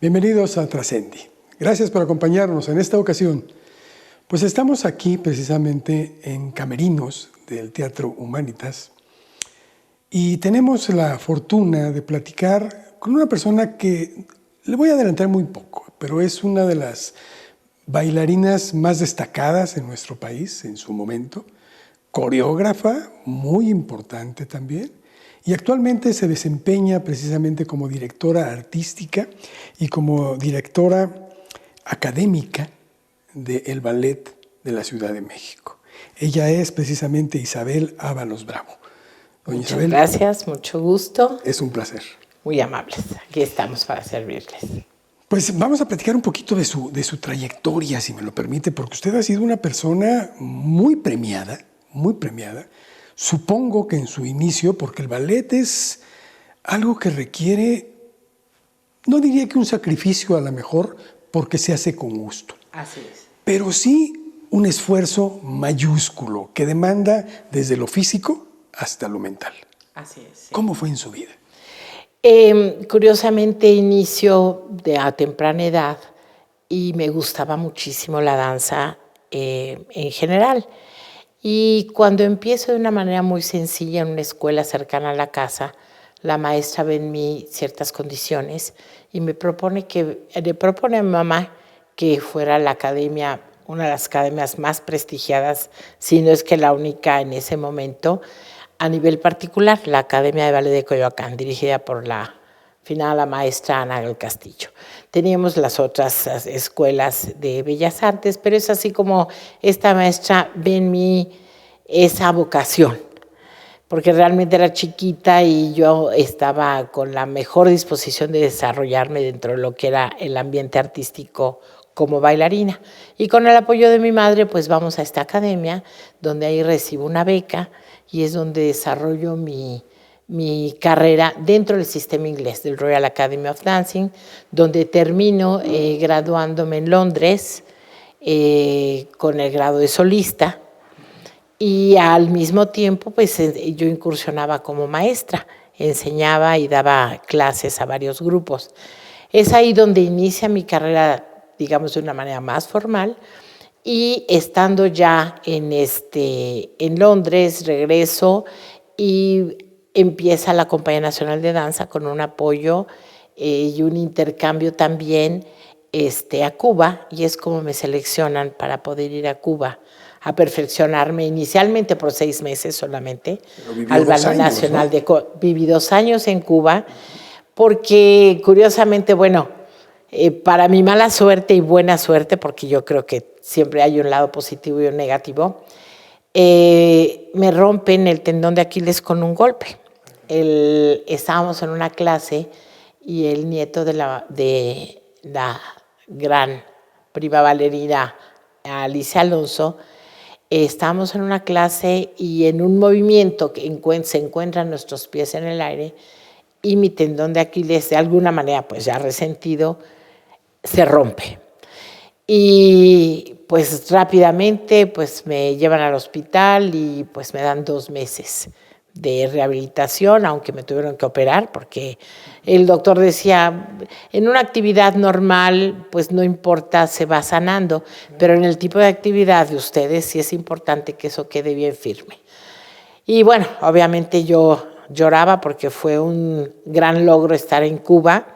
Bienvenidos a Trascendi. Gracias por acompañarnos en esta ocasión. Pues estamos aquí precisamente en Camerinos del Teatro Humanitas y tenemos la fortuna de platicar con una persona que le voy a adelantar muy poco, pero es una de las bailarinas más destacadas en nuestro país en su momento, coreógrafa muy importante también, y actualmente se desempeña precisamente como directora artística y como directora académica del Ballet de la Ciudad de México. Ella es precisamente Isabel Ábalos Bravo. Doña Isabel, gracias, mucho gusto. Es un placer. Muy amables, aquí estamos para servirles. Pues vamos a platicar un poquito de su trayectoria, si me lo permite, porque usted ha sido una persona muy premiada, muy premiada. Supongo que en su inicio, porque el ballet es algo que requiere, no diría que un sacrificio a lo mejor, porque se hace con gusto. Así es. Pero sí un esfuerzo mayúsculo que demanda desde lo físico hasta lo mental. Así es. Sí. ¿Cómo fue en su vida? Curiosamente inicio a temprana edad y me gustaba muchísimo la danza en general. Y cuando empiezo de una manera muy sencilla en una escuela cercana a la casa, la maestra ve en mí ciertas condiciones y le propone a mi mamá que fuera a la academia, una de las academias más prestigiadas, si no es que la única en ese momento, a nivel particular, la Academia de Ballet de Coyoacán, dirigida por la finada maestra Ana del Castillo. Teníamos las otras escuelas de Bellas Artes, pero es así como esta maestra ve en mí esa vocación, porque realmente era chiquita y yo estaba con la mejor disposición de desarrollarme dentro de lo que era el ambiente artístico como bailarina. Y con el apoyo de mi madre, pues vamos a esta academia, donde ahí recibo una beca y es donde desarrollo mi carrera dentro del sistema inglés del Royal Academy of Dancing, donde termino graduándome en Londres con el grado de solista y al mismo tiempo pues yo incursionaba como maestra, enseñaba y daba clases a varios grupos. Es ahí donde inicia mi carrera, digamos, de una manera más formal, y estando ya en Londres, regreso y empieza la Compañía Nacional de Danza con un apoyo y un intercambio también a Cuba, y es como me seleccionan para poder ir a Cuba a perfeccionarme inicialmente por 6 meses solamente al Ballet Nacional, ¿no? Viví 2 años en Cuba porque curiosamente, bueno, para mi mala suerte y buena suerte, porque yo creo que siempre hay un lado positivo y un negativo, me rompen el tendón de Aquiles con un golpe. Estábamos en una clase y el nieto de la gran prima bailarina Alicia Alonso, estábamos en una clase y en un movimiento que se encuentran nuestros pies en el aire y mi tendón de Aquiles, de alguna manera pues ya resentido, se rompe. Y pues rápidamente pues me llevan al hospital y pues me dan 2 meses de rehabilitación, aunque me tuvieron que operar porque el doctor decía, en una actividad normal pues no importa, se va sanando, pero en el tipo de actividad de ustedes sí es importante que eso quede bien firme. Y bueno, obviamente yo lloraba porque fue un gran logro estar en Cuba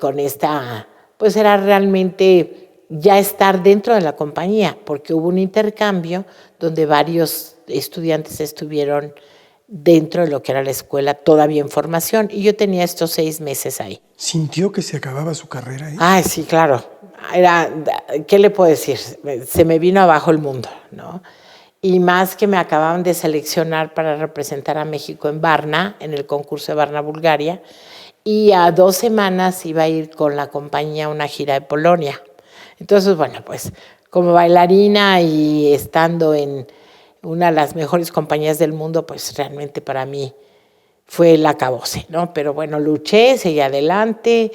con esta, pues era realmente ya estar dentro de la compañía, porque hubo un intercambio donde varios estudiantes estuvieron dentro de lo que era la escuela, todavía en formación, y yo tenía estos 6 meses ahí. ¿Sintió que se acababa su carrera ahí? Ay, sí, claro. ¿Qué le puedo decir? Se me vino abajo el mundo, ¿no? Y más que me acababan de seleccionar para representar a México en Varna, en el concurso de Varna, Bulgaria, y a 2 semanas iba a ir con la compañía a una gira de Polonia. Entonces, bueno, pues como bailarina y estando en una de las mejores compañías del mundo, pues realmente para mí fue el acabose, ¿no? Pero bueno, luché, seguí adelante,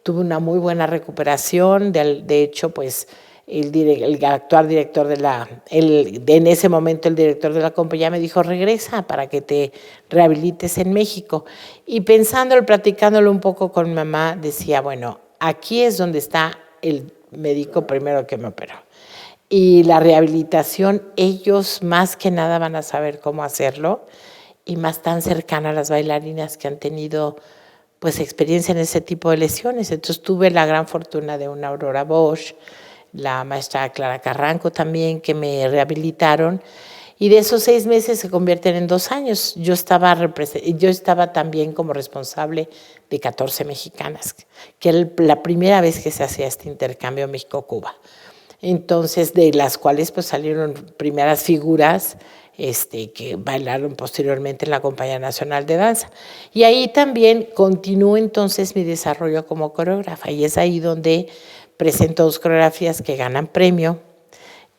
tuve una muy buena recuperación, de hecho, pues el actual director en ese momento el director de la compañía me dijo, regresa para que te rehabilites en México. Y pensándolo, platicándolo un poco con mi mamá, decía, bueno, aquí es donde está el médico primero que me operó. Y la rehabilitación, ellos más que nada van a saber cómo hacerlo y más tan cercana a las bailarinas que han tenido pues experiencia en ese tipo de lesiones. Entonces tuve la gran fortuna de una Aurora Bosch, la maestra Clara Carranco también, que me rehabilitaron. Y de esos 6 meses se convierten en 2 años. Yo estaba también como responsable de 14 mexicanas, que era la primera vez que se hacía este intercambio México-Cuba. Entonces, de las cuales pues salieron primeras figuras que bailaron posteriormente en la Compañía Nacional de Danza. Y ahí también continuó entonces mi desarrollo como coreógrafa, y es ahí donde presento 2 coreografías que ganan premio.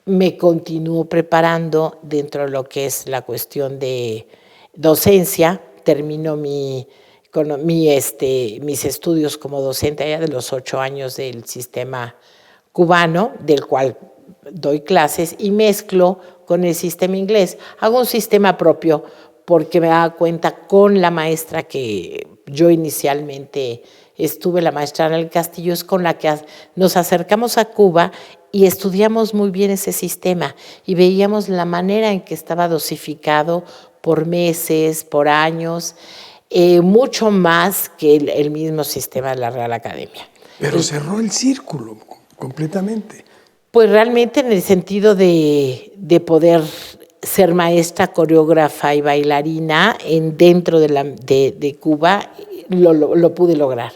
Me continúo preparando dentro de lo que es la cuestión de docencia. Termino mis estudios como docente allá de los 8 años del sistema cubano, del cual doy clases, y mezclo con el sistema inglés. Hago un sistema propio porque me daba cuenta con la maestra que yo inicialmente estuve, la maestra Ana del Castillo, es con la que nos acercamos a Cuba y estudiamos muy bien ese sistema y veíamos la manera en que estaba dosificado por meses, por años, mucho más que el mismo sistema de la Real Academia. Pero cerró el círculo completamente. Pues realmente en el sentido de poder ser maestra, coreógrafa y bailarina dentro de Cuba, lo pude lograr.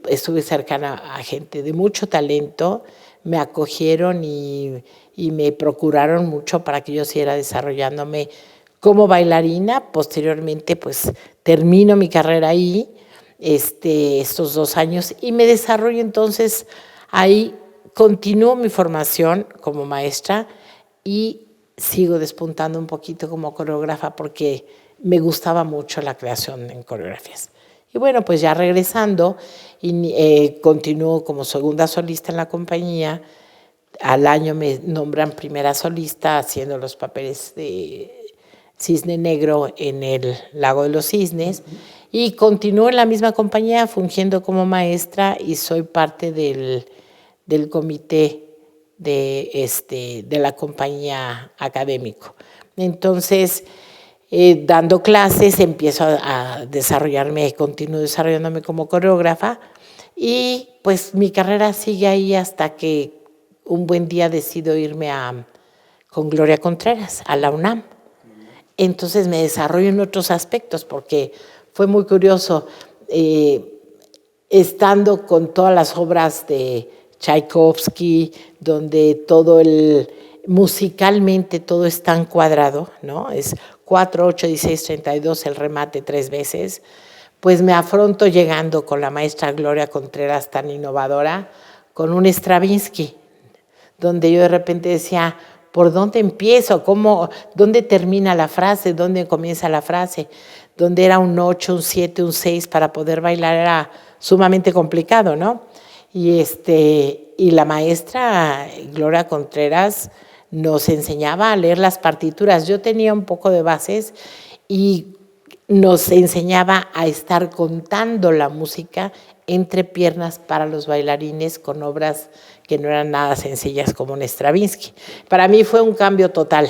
Estuve cercana a gente de mucho talento, me acogieron y me procuraron mucho para que yo siguiera desarrollándome como bailarina. Posteriormente, pues termino mi carrera ahí, estos 2 años, y me desarrollo entonces ahí. Continúo mi formación como maestra y sigo despuntando un poquito como coreógrafa porque me gustaba mucho la creación en coreografías. Y bueno, pues ya regresando, continúo como segunda solista en la compañía. Al año me nombran primera solista haciendo los papeles de Cisne Negro en el Lago de los Cisnes. Y continúo en la misma compañía fungiendo como maestra y soy parte del comité de la compañía académico. Entonces, dando clases, empiezo a desarrollarme, continúo desarrollándome como coreógrafa, y pues mi carrera sigue ahí hasta que un buen día decido irme con Gloria Contreras a la UNAM. Entonces me desarrollo en otros aspectos porque fue muy curioso, estando con todas las obras de Tchaikovsky, donde musicalmente todo es tan cuadrado, ¿no? Es 4, 8, 16, 32, el remate 3 veces. Pues me afronto llegando con la maestra Gloria Contreras, tan innovadora, con un Stravinsky, donde yo de repente decía, ¿por dónde empiezo? ¿Dónde termina la frase? ¿Dónde comienza la frase? Donde era un 8, un 7, un 6, para poder bailar era sumamente complicado, ¿no? Y la maestra Gloria Contreras nos enseñaba a leer las partituras. Yo tenía un poco de bases y nos enseñaba a estar contando la música entre piernas para los bailarines con obras que no eran nada sencillas como un Stravinsky. Para mí fue un cambio total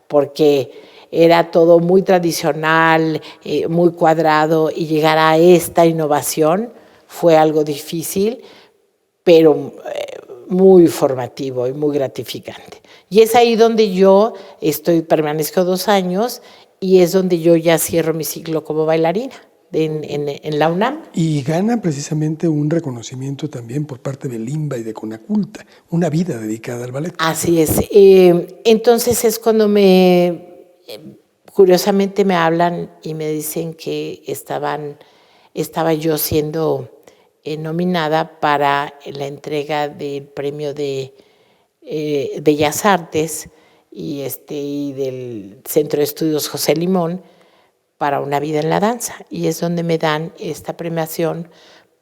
porque era todo muy tradicional, muy cuadrado, y llegar a esta innovación fue algo difícil, pero muy formativo y muy gratificante. Y es ahí donde yo permanezco 2 años y es donde yo ya cierro mi ciclo como bailarina en la UNAM. Y gana precisamente un reconocimiento también por parte del INBA y de Conaculta, una vida dedicada al ballet. Así es. Entonces es cuando curiosamente me hablan y me dicen que estaba yo siendo nominada para la entrega del premio de Bellas Artes y del Centro de Estudios José Limón para Una vida en la danza, y es donde me dan esta premiación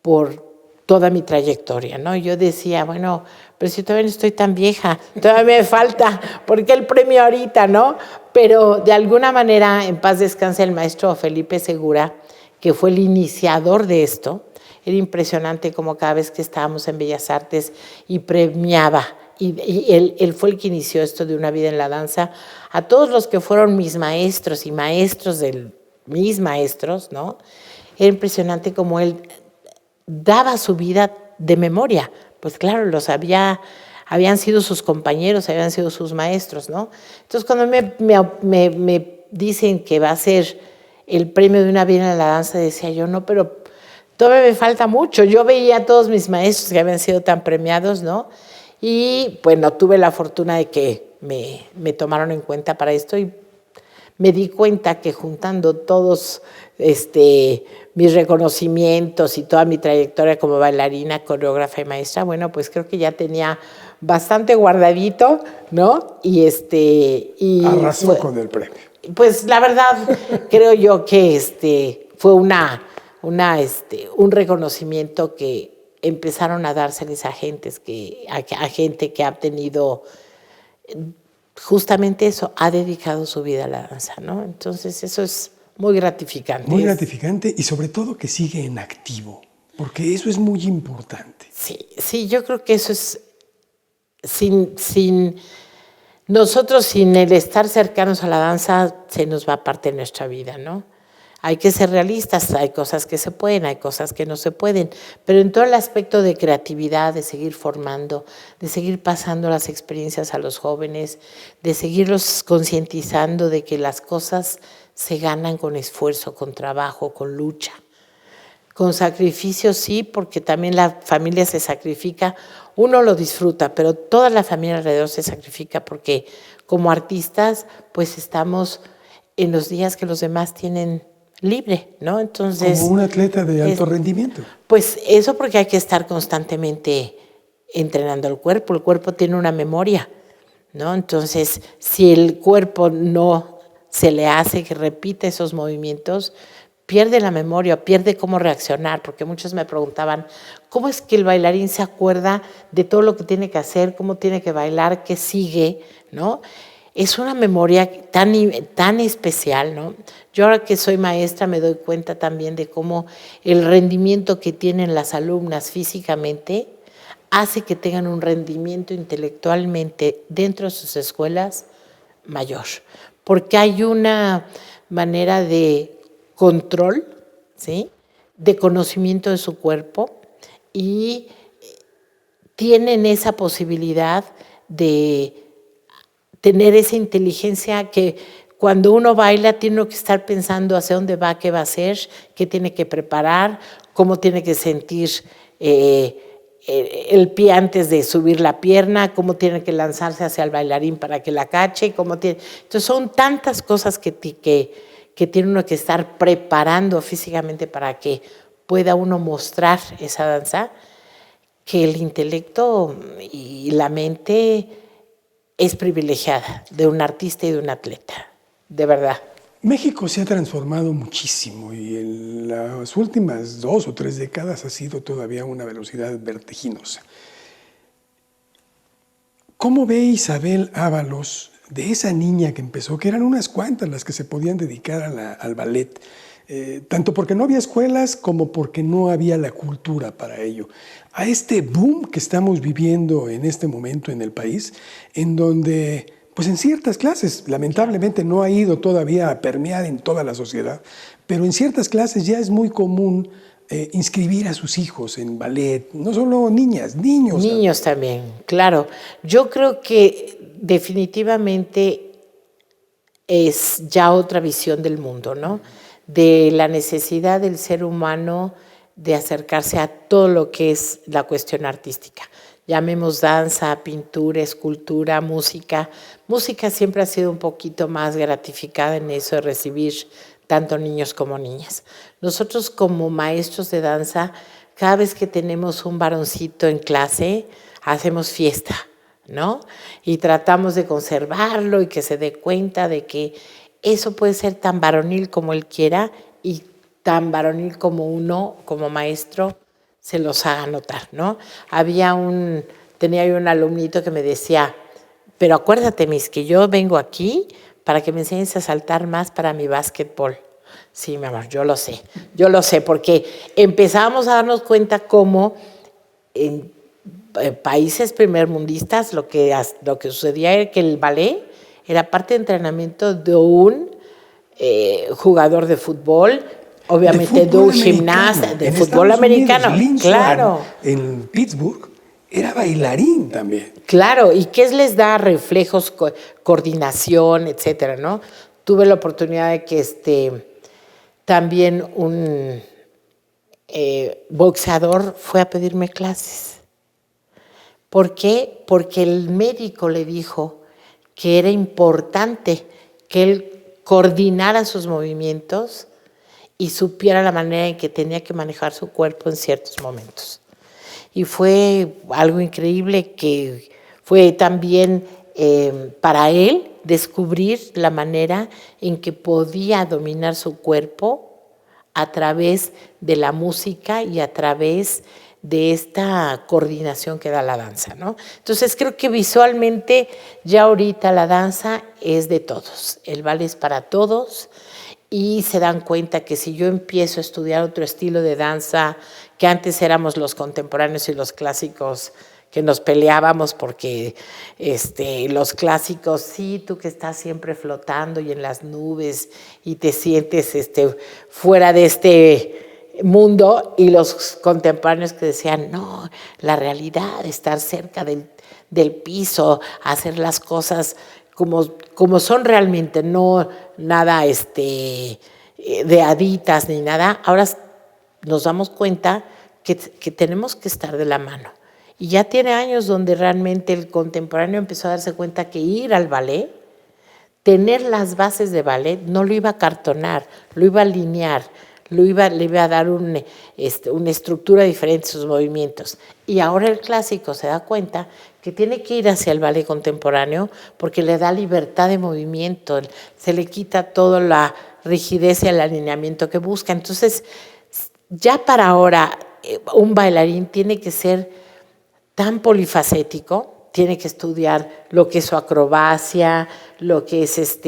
por toda mi trayectoria, ¿no? Yo decía, bueno, pero si todavía no estoy tan vieja, todavía me falta, ¿por qué el premio ahorita, no? Pero de alguna manera, en paz descanse el maestro Felipe Segura, que fue el iniciador de esto. Era impresionante como cada vez que estábamos en Bellas Artes y premiaba. Y él fue el que inició esto de una vida en la danza. A todos los que fueron mis maestros y maestros de mis maestros, ¿no? Era impresionante como él daba su vida de memoria. Pues claro, habían sido sus compañeros, habían sido sus maestros, ¿no? Entonces, cuando me dicen que va a ser el premio de una vida en la danza, decía yo, no, pero todavía me falta mucho. Yo veía a todos mis maestros que habían sido tan premiados, ¿no? Y bueno, tuve la fortuna de que me tomaron en cuenta para esto y me di cuenta que juntando todos mis reconocimientos y toda mi trayectoria como bailarina, coreógrafa y maestra, bueno, pues creo que ya tenía bastante guardadito, ¿no? Y arrasó con el premio. Pues la verdad, creo yo que fue un reconocimiento que empezaron a dárseles a gente que ha tenido justamente eso, ha dedicado su vida a la danza, ¿no? Entonces eso es muy gratificante. Muy gratificante y sobre todo que sigue en activo, porque eso es muy importante. Sí, yo creo que eso es, nosotros sin el estar cercanos a la danza, se nos va parte de nuestra vida, ¿no? Hay que ser realistas, hay cosas que se pueden, hay cosas que no se pueden, pero en todo el aspecto de creatividad, de seguir formando, de seguir pasando las experiencias a los jóvenes, de seguirlos concientizando de que las cosas se ganan con esfuerzo, con trabajo, con lucha. Con sacrificio sí, porque también la familia se sacrifica, uno lo disfruta, pero toda la familia alrededor se sacrifica porque como artistas pues estamos en los días que los demás tienen libre, ¿no? Entonces, como un atleta de alto rendimiento. Pues eso porque hay que estar constantemente entrenando el cuerpo tiene una memoria, ¿no? Entonces, si el cuerpo no se le hace que repita esos movimientos, pierde la memoria, pierde cómo reaccionar, porque muchos me preguntaban, ¿cómo es que el bailarín se acuerda de todo lo que tiene que hacer, cómo tiene que bailar, qué sigue, ¿no? Es una memoria tan especial, ¿no? Yo ahora que soy maestra me doy cuenta también de cómo el rendimiento que tienen las alumnas físicamente hace que tengan un rendimiento intelectualmente dentro de sus escuelas mayor, porque hay una manera de control, ¿sí?, de conocimiento de su cuerpo y tienen esa posibilidad de tener esa inteligencia que cuando uno baila tiene que estar pensando hacia dónde va, qué va a hacer, qué tiene que preparar, cómo tiene que sentir el pie antes de subir la pierna, cómo tiene que lanzarse hacia el bailarín para que la cache. Entonces son tantas cosas que tiene uno que estar preparando físicamente para que pueda uno mostrar esa danza, que el intelecto y la mente es privilegiada de un artista y de un atleta, de verdad. México se ha transformado muchísimo y en las últimas 2 o 3 décadas ha sido todavía una velocidad vertiginosa. ¿Cómo ve Isabel Ábalos de esa niña que empezó, que eran unas cuantas las que se podían dedicar al ballet, tanto porque no había escuelas como porque no había la cultura para ello, a este boom que estamos viviendo en este momento en el país, en donde pues en ciertas clases, lamentablemente no ha ido todavía a permear en toda la sociedad, pero en ciertas clases ya es muy común inscribir a sus hijos en ballet, no solo niñas, niños. Niños también, claro. Yo creo que definitivamente es ya otra visión del mundo, ¿no? De la necesidad del ser humano de acercarse a todo lo que es la cuestión artística. Llamemos danza, pintura, escultura, música. Música siempre ha sido un poquito más gratificada en eso de recibir tanto niños como niñas. Nosotros como maestros de danza, cada vez que tenemos un varoncito en clase, hacemos fiesta, ¿no? Y tratamos de conservarlo y que se dé cuenta de que eso puede ser tan varonil como él quiera y tan varonil como uno, como maestro, se los haga notar, ¿no? Tenía yo un alumnito que me decía, pero acuérdate, Miss, que yo vengo aquí para que me enseñes a saltar más para mi básquetbol. Sí, mi amor, yo lo sé, porque empezamos a darnos cuenta cómo en países primermundistas lo que sucedía era que el ballet era parte de entrenamiento de un jugador de fútbol, obviamente de un gimnasta, de en fútbol Estados Unidos, americano, Lynn Swann, claro. en Pittsburgh, era bailarín también. Claro, ¿y qué les da? Reflejos, coordinación, etcétera, ¿no? Tuve la oportunidad de que también un boxeador fue a pedirme clases. ¿Por qué? Porque el médico le dijo que era importante que él coordinara sus movimientos y supiera la manera en que tenía que manejar su cuerpo en ciertos momentos. Y fue algo increíble que fue también para él descubrir la manera en que podía dominar su cuerpo a través de la música y a través de esta coordinación que da la danza, ¿no? Entonces creo que visualmente ya ahorita la danza es de todos, el ballet es para todos y se dan cuenta que si yo empiezo a estudiar otro estilo de danza, que antes éramos los contemporáneos y los clásicos, que nos peleábamos porque los clásicos, sí, tú que estás siempre flotando y en las nubes y te sientes fuera de este mundo, y los contemporáneos que decían, no, la realidad, estar cerca del piso, hacer las cosas como son realmente, no nada de haditas ni nada. Ahora nos damos cuenta que tenemos que estar de la mano. Y ya tiene años donde realmente el contemporáneo empezó a darse cuenta que ir al ballet, tener las bases de ballet, no lo iba a cartonar, lo iba a alinear, le iba a dar una estructura diferente a sus movimientos. Y ahora el clásico se da cuenta que tiene que ir hacia el ballet contemporáneo porque le da libertad de movimiento, se le quita toda la rigidez y el alineamiento que busca. Entonces, ya para ahora, un bailarín tiene que ser tan polifacético, tiene que estudiar lo que es su acrobacia, lo que es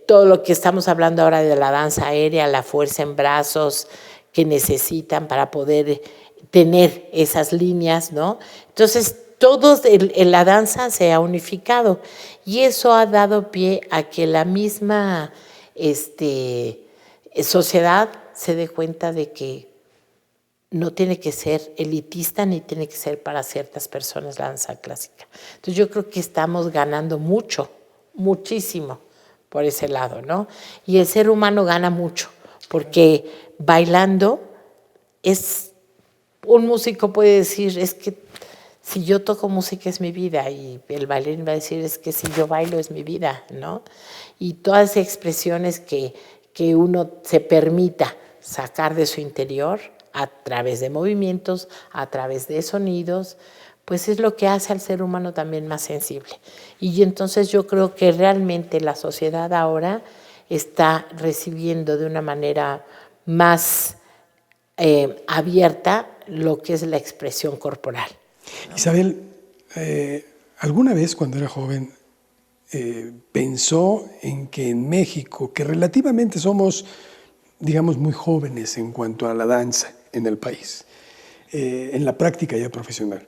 todo lo que estamos hablando ahora de la danza aérea, la fuerza en brazos que necesitan para poder tener esas líneas, ¿no? Entonces, todos en la danza se ha unificado y eso ha dado pie a que la misma sociedad se dé cuenta de que no tiene que ser elitista ni tiene que ser para ciertas personas la danza clásica. Entonces yo creo que estamos ganando mucho, muchísimo por ese lado, ¿no? Y el ser humano gana mucho, porque bailando un músico puede decir, es que si yo toco música es mi vida, y el bailarín va a decir, es que si yo bailo es mi vida, ¿no? Y todas esas expresiones que uno se permita sacar de su interior a través de movimientos, a través de sonidos, pues es lo que hace al ser humano también más sensible. Y entonces yo creo que realmente la sociedad ahora está recibiendo de una manera más abierta lo que es la expresión corporal, ¿no? Isabel, ¿alguna vez cuando era joven pensó en que en México, que relativamente somos, digamos, muy jóvenes en cuanto a la danza en el país, en la práctica ya profesional,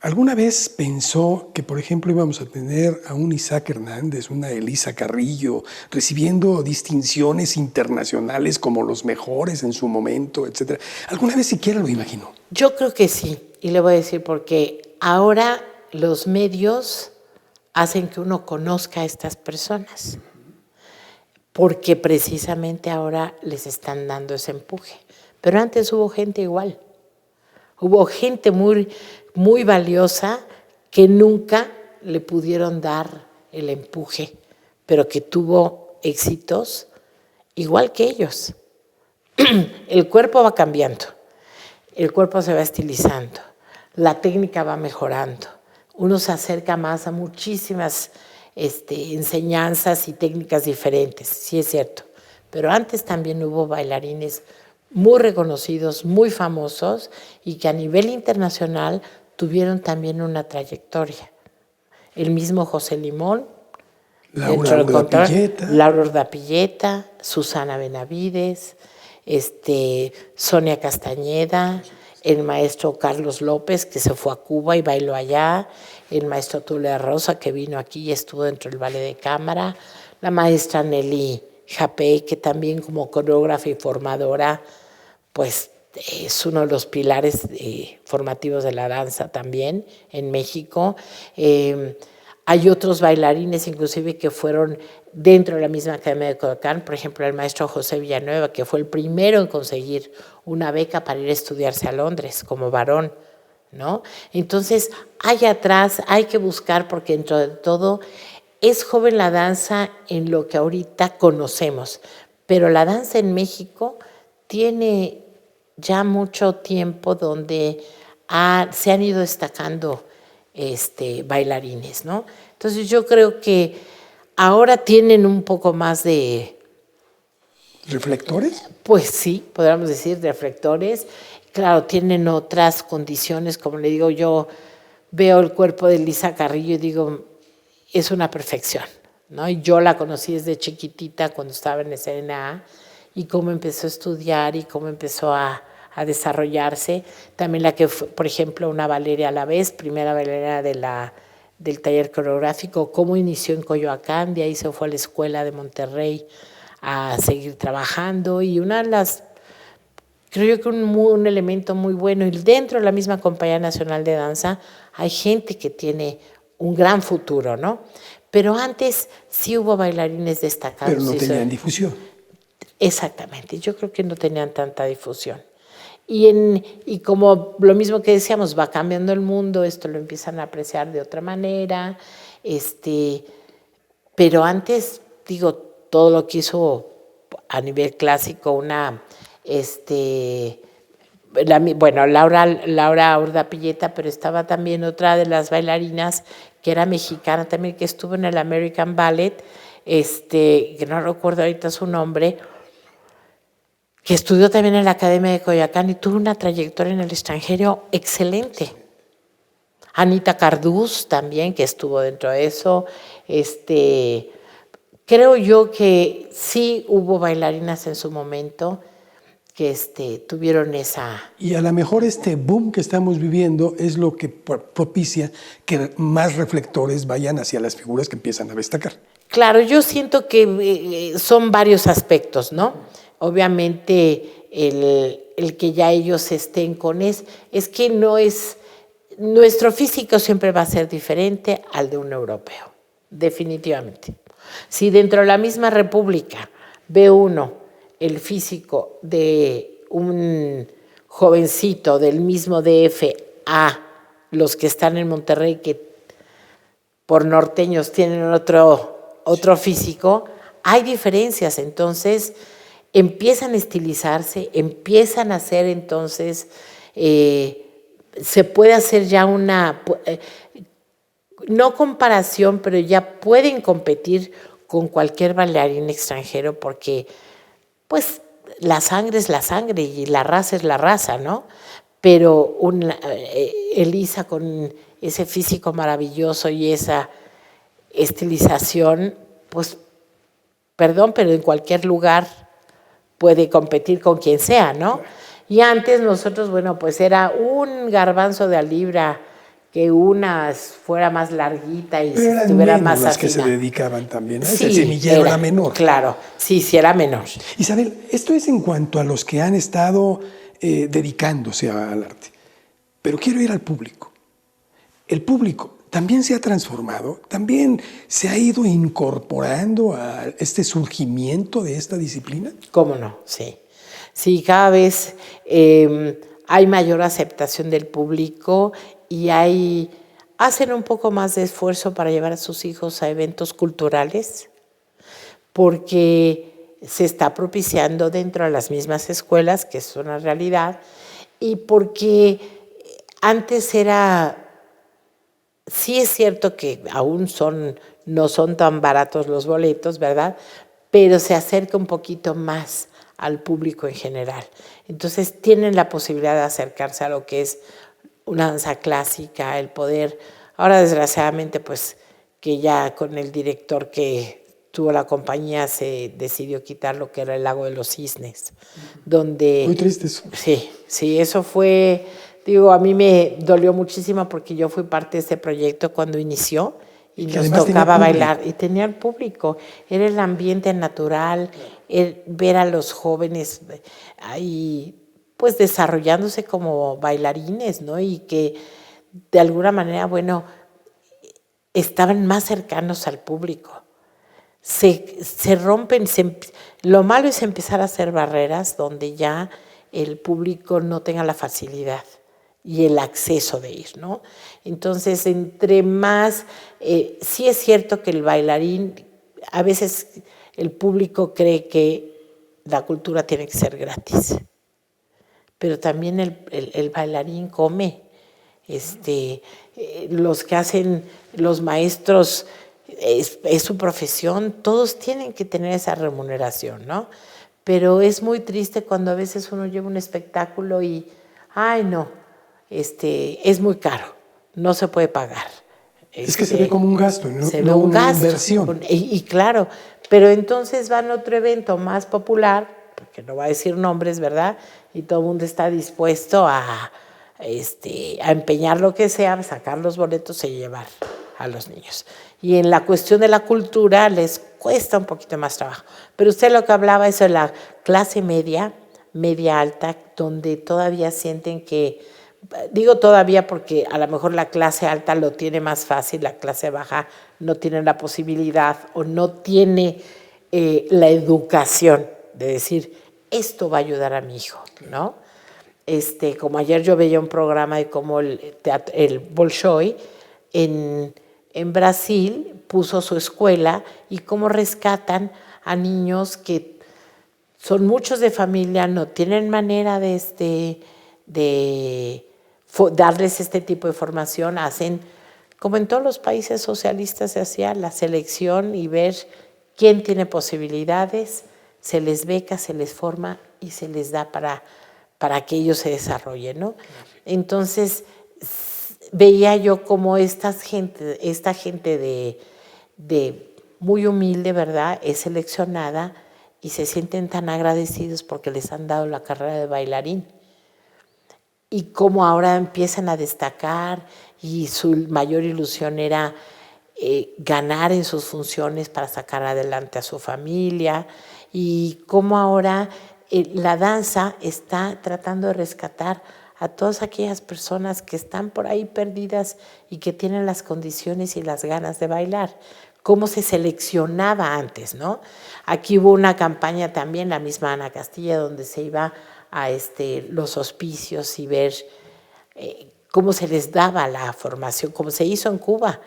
¿alguna vez pensó que, por ejemplo, íbamos a tener a un Isaac Hernández, una Elisa Carrillo, recibiendo distinciones internacionales como los mejores en su momento, etcétera? ¿Alguna vez siquiera lo imaginó? Yo creo que sí, y le voy a decir porque ahora los medios hacen que uno conozca a estas personas, porque precisamente ahora les están dando ese empuje. Pero antes hubo gente igual, hubo gente muy, muy valiosa que nunca le pudieron dar el empuje, pero que tuvo éxitos igual que ellos. El cuerpo va cambiando, el cuerpo se va estilizando, la técnica va mejorando, uno se acerca más a muchísimas enseñanzas y técnicas diferentes, sí es cierto, pero antes también hubo bailarines muy reconocidos, muy famosos y que a nivel internacional tuvieron también una trayectoria. El mismo José Limón Laura Urdapilleta. Laura Urdapilleta, Susana Benavides, Sonia Castañeda, el maestro Carlos López, que se fue a Cuba y bailó allá, el maestro Tulio Rosa, que vino aquí y estuvo dentro del ballet de cámara, la maestra Nelly Japé, que también como coreógrafa y formadora, pues es uno de los pilares formativos de la danza también en México. Hay otros bailarines inclusive que fueron dentro de la misma Academia de Coyoacán, por ejemplo el maestro José Villanueva, que fue el primero en conseguir una beca para ir a estudiarse a Londres como varón, ¿no? Entonces hay atrás, hay que buscar, porque dentro de todo es joven la danza en lo que ahorita conocemos, pero la danza en México tiene ya mucho tiempo donde se han ido destacando bailarines, ¿no? Entonces yo creo que ahora tienen un poco más de... ¿Reflectores? Pues sí, podríamos decir reflectores. Claro, tienen otras condiciones, como le digo, yo veo el cuerpo de Lisa Carrillo y digo, es una perfección, ¿no? Y yo la conocí desde chiquitita cuando estaba en SNA y cómo empezó a estudiar y cómo empezó a desarrollarse. También la que fue, por ejemplo, una Valeria Alavés, primera bailarina del taller coreográfico, cómo inició en Coyoacán, de ahí se fue a la escuela de Monterrey a seguir trabajando, y una de las, creo yo que un elemento muy bueno, y dentro de la misma Compañía Nacional de Danza hay gente que tiene un gran futuro, ¿no? Pero antes sí hubo bailarines destacados. Pero no tenían difusión. Exactamente, yo creo que no tenían tanta difusión. Y como lo mismo que decíamos, va cambiando el mundo, esto lo empiezan a apreciar de otra manera, pero antes, digo, todo lo que hizo a nivel clásico bueno, Laura Urdapilleta, pero estaba también otra de las bailarinas que era mexicana también, que estuvo en el American Ballet, que no recuerdo ahorita su nombre, que estudió también en la Academia de Coyoacán y tuvo una trayectoria en el extranjero excelente. Anita Cardús también, que estuvo dentro de eso. Creo yo que sí hubo bailarinas en su momento que tuvieron esa... Y a lo mejor este boom que estamos viviendo es lo que propicia que más reflectores vayan hacia las figuras que empiezan a destacar. Claro, yo siento que son varios aspectos, ¿no? Obviamente el que ya ellos estén con es que no es... Nuestro físico siempre va a ser diferente al de un europeo, definitivamente. Si dentro de la misma república ve uno el físico de un jovencito del mismo DF a los que están en Monterrey, que por norteños tienen otro físico, hay diferencias. Entonces empiezan a estilizarse, empiezan a hacer entonces, se puede hacer ya una, no comparación, pero ya pueden competir con cualquier bailarín extranjero, porque pues la sangre es la sangre y la raza es la raza, ¿no? Pero Elisa con ese físico maravilloso y esa estilización, pues, perdón, pero en cualquier lugar puede competir con quien sea, ¿no? Y antes nosotros, bueno, pues era un garbanzo de a libra, que una fuera más larguita y pero estuviera más las afina. Que se dedicaban también a eso. Sí, El semillero era menor. Claro, sí, era menor. Isabel, esto es en cuanto a los que han estado dedicándose al arte. Pero quiero ir al público. El público también se ha transformado, también se ha ido incorporando a este surgimiento de esta disciplina. ¿Cómo no? Sí. Sí, cada vez hay mayor aceptación del público y hacen un poco más de esfuerzo para llevar a sus hijos a eventos culturales, porque se está propiciando dentro de las mismas escuelas, que es una realidad, y porque antes sí es cierto que aún no son tan baratos los boletos, ¿verdad? Pero se acerca un poquito más al público en general. Entonces tienen la posibilidad de acercarse a lo que es una danza clásica, el poder. Ahora desgraciadamente pues que ya con el director que tuvo la compañía se decidió quitar lo que era el Lago de los Cisnes, donde... Muy triste eso. Sí, eso fue, digo, a mí me dolió muchísimo porque yo fui parte de este proyecto cuando inició y que nos además tenía tocaba público. bailar y tenía el público, era el ambiente natural, ver a los jóvenes ahí pues desarrollándose como bailarines, ¿no? Y que de alguna manera, bueno, estaban más cercanos al público. Se rompen, lo malo es empezar a hacer barreras donde ya el público no tenga la facilidad y el acceso de ir, ¿no? Entonces, entre más, sí es cierto que el bailarín, a veces el público cree que la cultura tiene que ser gratis, pero también el bailarín come. Los que hacen, los maestros, es su profesión, todos tienen que tener esa remuneración, ¿no? Pero es muy triste cuando a veces uno lleva un espectáculo y, ay no, es muy caro, no se puede pagar. Es que se ve como un gasto, no, Se ve no un una gasto. inversión. Y claro, pero entonces van a otro evento más popular, porque no va a decir nombres, ¿verdad? Y todo el mundo está dispuesto a empeñar lo que sea, sacar los boletos y llevar a los niños. Y en la cuestión de la cultura les cuesta un poquito más trabajo. Pero usted lo que hablaba es de la clase media, media alta, donde todavía sienten que, digo todavía porque a lo mejor la clase alta lo tiene más fácil, la clase baja no tiene la posibilidad o no tiene la educación de decir, esto va a ayudar a mi hijo, ¿no? Como ayer yo veía un programa de cómo el Bolshoi en Brasil puso su escuela y cómo rescatan a niños que son muchos de familia, no tienen manera de darles este tipo de formación, hacen, como en todos los países socialistas se hacía, la selección y ver quién tiene posibilidades, se les beca, se les forma y se les da para que ellos se desarrollen, ¿no? Entonces, veía yo como esta gente de muy humilde, ¿verdad?, es seleccionada y se sienten tan agradecidos porque les han dado la carrera de bailarín. Y como ahora empiezan a destacar y su mayor ilusión era ganar en sus funciones para sacar adelante a su familia y como ahora la danza está tratando de rescatar a todas aquellas personas que están por ahí perdidas y que tienen las condiciones y las ganas de bailar. Cómo se seleccionaba antes, ¿no? Aquí hubo una campaña también, la misma Ana Castilla, donde se iba a los hospicios y ver cómo se les daba la formación, como se hizo en Cuba.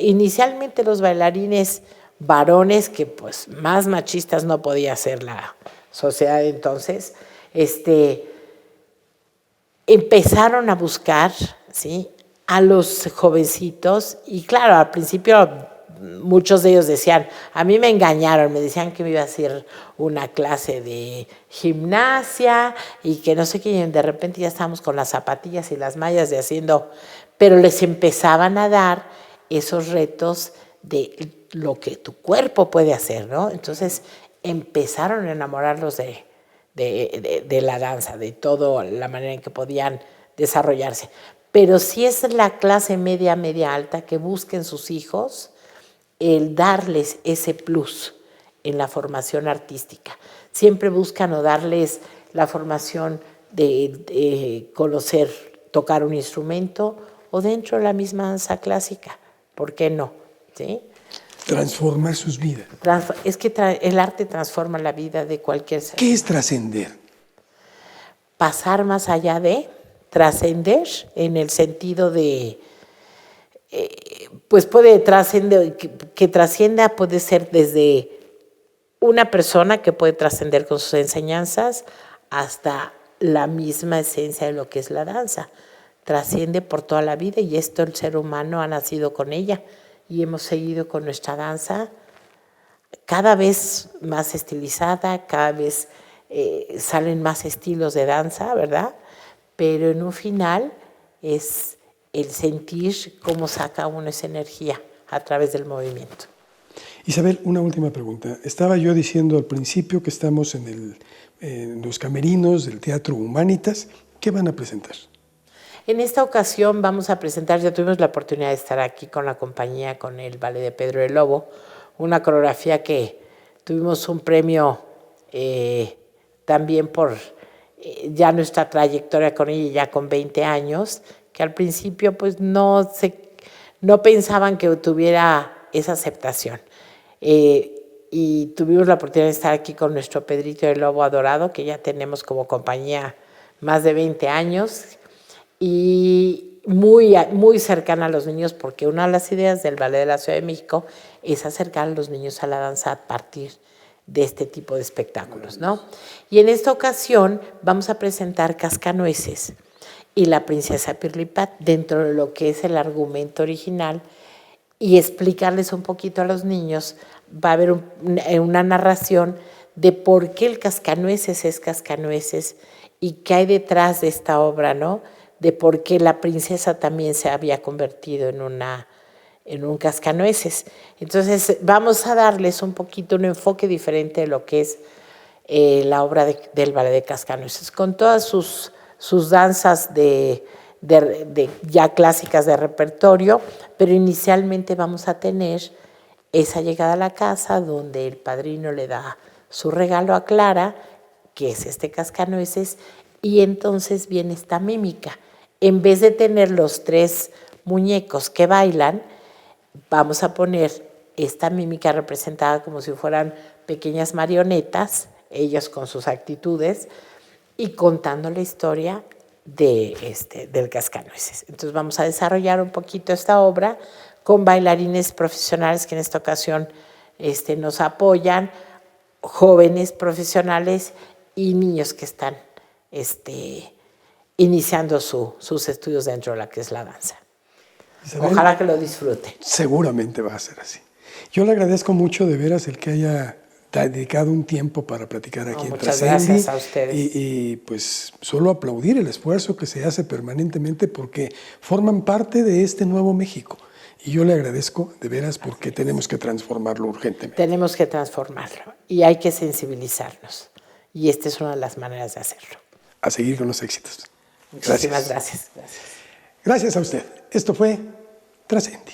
Inicialmente los bailarines varones, que pues más machistas no podía ser la sociedad de entonces, empezaron a buscar, ¿sí?, a los jovencitos y claro, al principio muchos de ellos decían, a mí me engañaron, me decían que me iba a hacer una clase de gimnasia y que no sé qué, y de repente ya estábamos con las zapatillas y las mallas de haciendo, pero les empezaban a dar esos retos de lo que tu cuerpo puede hacer, ¿no? Entonces empezaron a enamorarlos de la danza, de toda la manera en que podían desarrollarse. Pero si es la clase media, media alta que busquen sus hijos, el darles ese plus en la formación artística. Siempre buscan o darles la formación de conocer, tocar un instrumento o dentro de la misma danza clásica. ¿Por qué no? ¿Sí? Transformar sus vidas. Es que el arte transforma la vida de cualquier ser. ¿Qué es trascender? Pasar más allá de trascender en el sentido de pues puede trascender, que trascienda puede ser desde una persona que puede trascender con sus enseñanzas hasta la misma esencia de lo que es la danza. Trasciende por toda la vida y esto el ser humano ha nacido con ella y hemos seguido con nuestra danza cada vez más estilizada, cada vez salen más estilos de danza, ¿verdad? Pero en un final es el sentir cómo saca uno esa energía a través del movimiento. Isabel, una última pregunta. Estaba yo diciendo al principio que estamos en los camerinos del Teatro Humanitas. ¿Qué van a presentar? En esta ocasión vamos a presentar, ya tuvimos la oportunidad de estar aquí con la compañía, con el Ballet de Pedro el Lobo, una coreografía que tuvimos un premio también por ya nuestra trayectoria con ella, ya con 20 años, que al principio pues no pensaban que tuviera esa aceptación. Y tuvimos la oportunidad de estar aquí con nuestro Pedrito el Lobo adorado, que ya tenemos como compañía más de 20 años, y muy cercana a los niños, porque una de las ideas del Ballet de la Ciudad de México es acercar a los niños a la danza a partir de este tipo de espectáculos, ¿no? Y en esta ocasión vamos a presentar Cascanueces y La Princesa Pirlipat dentro de lo que es el argumento original, y explicarles un poquito a los niños. Va a haber una narración de por qué el Cascanueces es Cascanueces y qué hay detrás de esta obra, ¿no? De por qué la princesa también se había convertido en un cascanueces. Entonces vamos a darles un poquito un enfoque diferente de lo que es la obra del Ballet de Cascanueces, con todas sus danzas ya clásicas de repertorio, pero inicialmente vamos a tener esa llegada a la casa donde el padrino le da su regalo a Clara, que es este cascanueces, y entonces viene esta mímica. En vez de tener los 3 muñecos que bailan, vamos a poner esta mímica representada como si fueran pequeñas marionetas, ellos con sus actitudes, y contando la historia del cascanueces. Entonces vamos a desarrollar un poquito esta obra con bailarines profesionales que en esta ocasión nos apoyan, jóvenes profesionales y niños que están iniciando sus estudios dentro de la que es la danza. Isabel, ojalá que lo disfruten. Seguramente va a ser así. Yo le agradezco mucho de veras el que haya dedicado un tiempo para platicar aquí en Muchas Trascendi. Gracias a ustedes. Y pues solo aplaudir el esfuerzo que se hace permanentemente porque forman parte de este nuevo México. Y yo le agradezco de veras porque tenemos que transformarlo urgentemente. Tenemos que transformarlo y hay que sensibilizarnos. Y esta es una de las maneras de hacerlo. A seguir con los éxitos. Muchísimas gracias. Gracias a usted. Esto fue Trascendi.